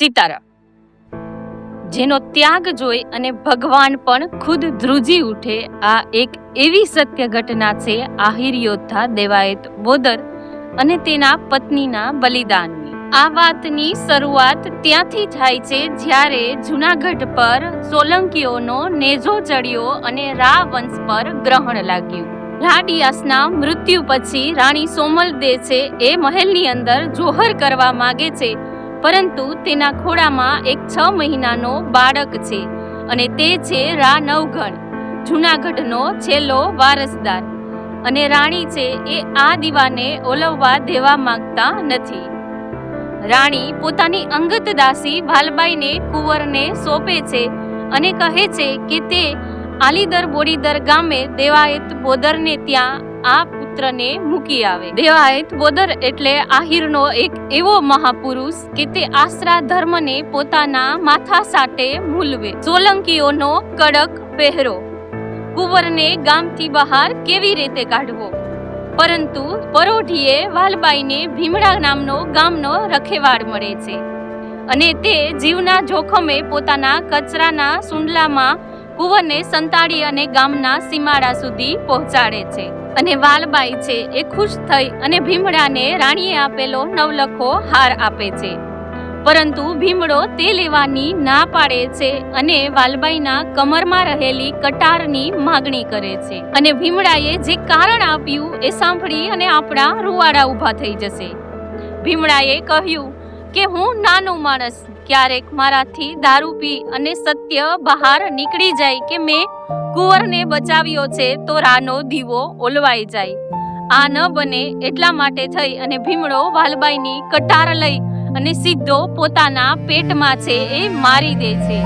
સિતારા, જેનો ત્યાગ જોઈ અને ભગવાન પણ ખુદ ધ્રુજી ઉઠે, આ એક એવી સત્ય ઘટના છે આહિર યોદ્ધા દેવાયત બોદર અને તેના પત્નીના બલિદાનની। આ વાતની શરૂઆત ત્યાંથી થાય છે જ્યારે જૂનાગઢ પર સોલંકીઓનો નેજો ચડ્યો અને રા વંશ પર ગ્રહણ લાગ્યું। રાડિયાસના મૃત્યુ પછી રાણી સોમલદે છે એ મહેલની અંદર જોહર કરવા માગે છે, પરંતુ તેના ખોળામાં એક 6 મહિનાનો બાળક છે અને તે છે રા નવઘણ, જૂનાગઢનો છેલ્લો વારસદાર, અને રાણી છે એ આ દીવાને ઓલવવા દેવા માંગતા નથી। રાણી પોતાની અંગત દાસી વાલબાઈને કુંવરને સોંપે છે અને કહે છે કે તે આલીદર બોડીદર ગામે દેવાયત બોદરને ત્યાં આ પુત્રને મૂકી આવે। દેવાયત બોદર એટલે આહિરનો એક એવો મહાપુરુષ કે તે આશરા ધર્મને પોતાના માથા સાટે મૂલવે। સોલંકીઓનો કડક પહેરો, કુંવરને ગામથી બહાર કેવી રીતે કાઢવો, પરંતુ પરોઢીએ વાલબાઈને ભીમડા નામનો ગામનો રખેવાળ મળે છે અને તે જીવના જોખમે પોતાના કચરાના સુંડલામાં કુંવરને સંતાડી અને ગામના સીમાડા સુધી પહોંચાડે છે અને વાલબાઈ છે એ ખુશ થઈ અને ભીમડાને રાણીએ આપેલો નવલખો હાર આપે છે, પરંતુ ભીમડો તે લેવાની ના પાડે છે અને વાલબાઈના કમરમાં રહેલી કટારની માગણી કરે છે અને ભીમડાએ જે કારણ આપ્યું એ સાંભળી અને આપણા રૂવાડા ઊભા થઈ જશે। ભીમડાએ કહ્યું કે હું નાનો માણસ, ક્યારેક મારાથી દારૂ પી અને સત્ય બહાર નીકળી જાય કે મેં કુંવરને બચાવ્યો છે તો રાનો દીવો ઓલવાઈ જાય, આ ન બને એટલા માટે થઈ અને ભીમડો વાલબાઈની કટાર લઈ અને સીધો પોતાના પેટમાં છે એ મારી દે છે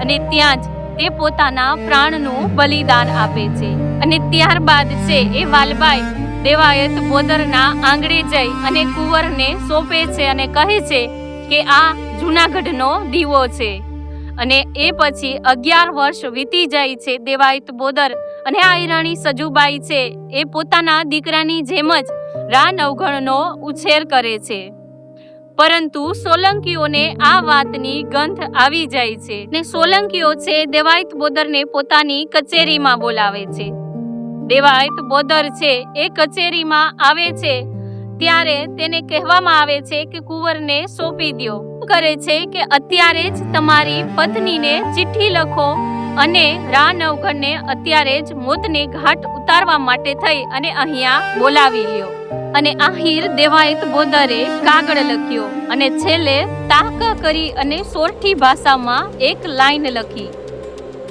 અને ત્યાં જ તે પોતાના પ્રાણનું બલિદાન આપે છે અને ત્યારબાદ છે એ વાલબાઈ દેવાયત બોદરના આંગણે જઈ અને કુંવરને સોંપે છે અને કહે છે કે આ જૂનાગઢનો દીવો છે। અને એ પછી 11 વર્ષ વીતી જાય છે। દેવાયત બોદર અને આહિરાણી સજુબાઈ છે એ પોતાના દીકરાની જેમ જ રા નવઘણનો ઉછેર કરે છે, પરંતુ સોલંકીઓને આ વાતની ગંધ આવી જાય છે ને સોલંકીઓ છે દેવાયત બોદરને પોતાની કચેરીમાં બોલાવે છે। દેવાયત બોદર છે એ કચેરીમાં આવે છે ત્યારે તેને કહેવામાં આવે છે કે કુંવરને સોંપી દો। કરે છે કે અત્યારે જ તમારી પત્નીને ચિઠ્ઠી લખો અને રા નવઘણને અત્યારે જ મોતને ઘાટ ઉતારવા માટે થઈ અને અહીંયા બોલાવી લ્યો। અને આહિર દેવાયત બોદરે કાગળ લખ્યો અને છેલ્લે તાકા કરી અને સોરઠી ભાષામાં એક લાઈન લખી,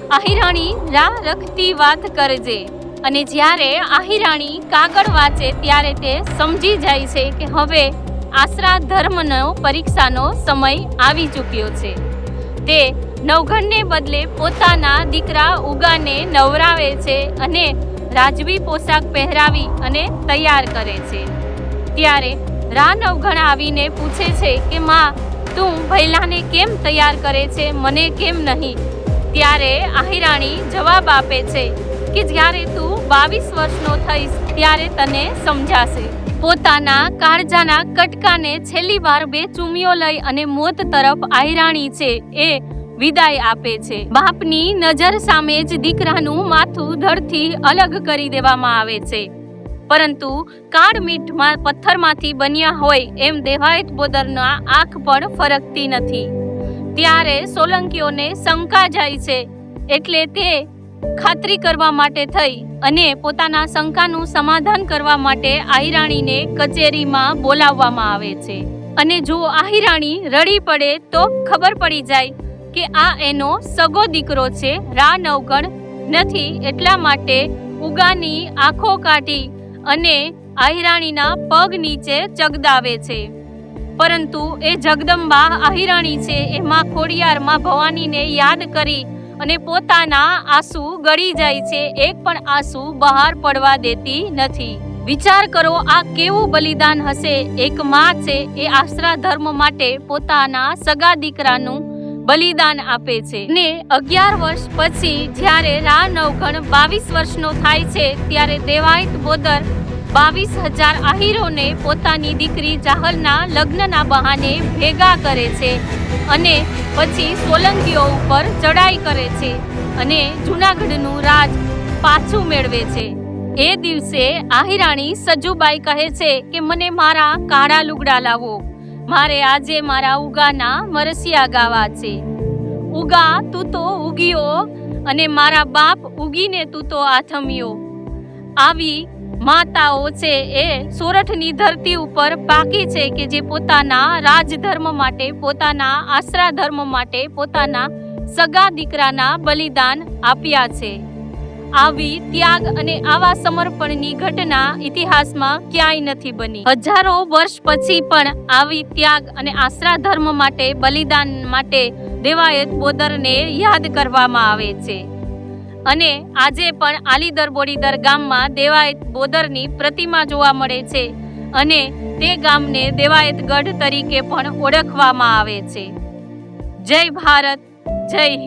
આહિરાણી રા રખતી વાત કરજે। અને જ્યારે આહિરાણી કાગળ વાંચે ત્યારે તે સમજી જાય છે કે હવે આશરા ધર્મનો પરીક્ષાનો સમય આવી ચૂક્યો છે। તે નવઘણને બદલે પોતાના દીકરા ઉગાને નવરાવે છે અને રાજવી પોશાક પહેરાવી અને તૈયાર કરે છે। ત્યારે રા નવઘણ આવીને પૂછે છે કે માં, તું ભૈલાને કેમ તૈયાર કરે છે, મને કેમ નહીં? ત્યારે આહિરાણી જવાબ આપે છે કે જ્યારે તું 22 વર્ષનો થઈશ ત્યારે તને સમજાશે। પોતાના કાળજાના કટકાને છેલ્લી વાર 2 ચૂમીઓ લઈ અને મોત તરફ આહિરાણી છે એ વિદાય આપે છે। બાપની નજર સામે જ દીકરાનું માથું ધડથી અલગ કરી દેવામાં આવે છે, પરંતુ કાળ મીઠમાં પથ્થરમાંથી બન્યા હોય એમ દેવાયત બોદરના આંખ પણ ફરકતી નથી। ત્યારે સોલંકીઓને શંકા જાય છે, એટલે તે ખાતરી કરવા માટે થઈ અને પોતાના શંકાનું સમાધાન કરવા માટે આહિરાણીને કચેરીમાં બોલાવવામાં આવે છે। અને જો આહિરાણી રડી પડે તો ખબર પડી જાય કે આ એનો સગો દીકરો છે, રા નવઘણ નથી, એટલા માટે ઉગાની આંખો કાઢી અને આહિરાણીના પગ નીચે જગદાવે છે। પરંતુ એ જગદંબા આહિરાણી છે એ માં ખોડિયાર, માં ભવાનીને યાદ કરી અને પોતાના આંસુ ગળી જાય છે, એક પણ આંસુ બહાર પડવા દેતી નથી। વિચાર કરો આ કેવું બલિદાન હશે। એક માં છે એ આશરા ધર્મ માટે પોતાના સગા દીકરાનું બલિદાન આપે છે ને 11 વર્ષ પછી જ્યારે રા નવઘણ 22 વર્ષનો થાય છે ત્યારે દેવાયત બોદર 22,000 આહીરોને પોતાની દીકરી જાહલના લગ્નના બહાને ભેગા કરે છે અને પછી સોલંકીઓ ઉપર ચડાઈ કરે છે અને જૂનાગઢનું રાજ પાછું મેળવે છે. એ દિવસે આહીરાણી સજુબાઈ કહે છે કે મને મારા કાળા લુગડા લાવો, મારે આજે મારા ઉગાના મરસિયા ગાવા છે. ઉગા તું તો ઉગીયો અને મારા બાપ ઉગીને તું તો આથમ્યો. આવી માતાઓ છે એ સોરઠની ધરતી ઉપર પાકી છે કે જે પોતાના રાજધર્મ માટે, પોતાના આશરા ધર્મ માટે, પોતાના સગા દીકરાના બલિદાન આપ્યા છે. આવી ત્યાગ અને આવા સમર્પણની ઘટના ઇતિહાસમાં ક્યાંય નથી બની. હજારો વર્ષ પછી પણ આવી ત્યાગ અને આશરા ધર્મ માટે, બલિદાન માટે દેવાયત બોદરને યાદ કરવામાં આવે છે. અને આજે પણ આલીદર બોડીદર ગામમાં દેવાયત બોદરની પ્રતિમા જોવા મળે છે અને તે ગામને દેવાયત ગઢ તરીકે પણ ઓળખવામાં આવે છે. જય ભારત, જય હિન્દ.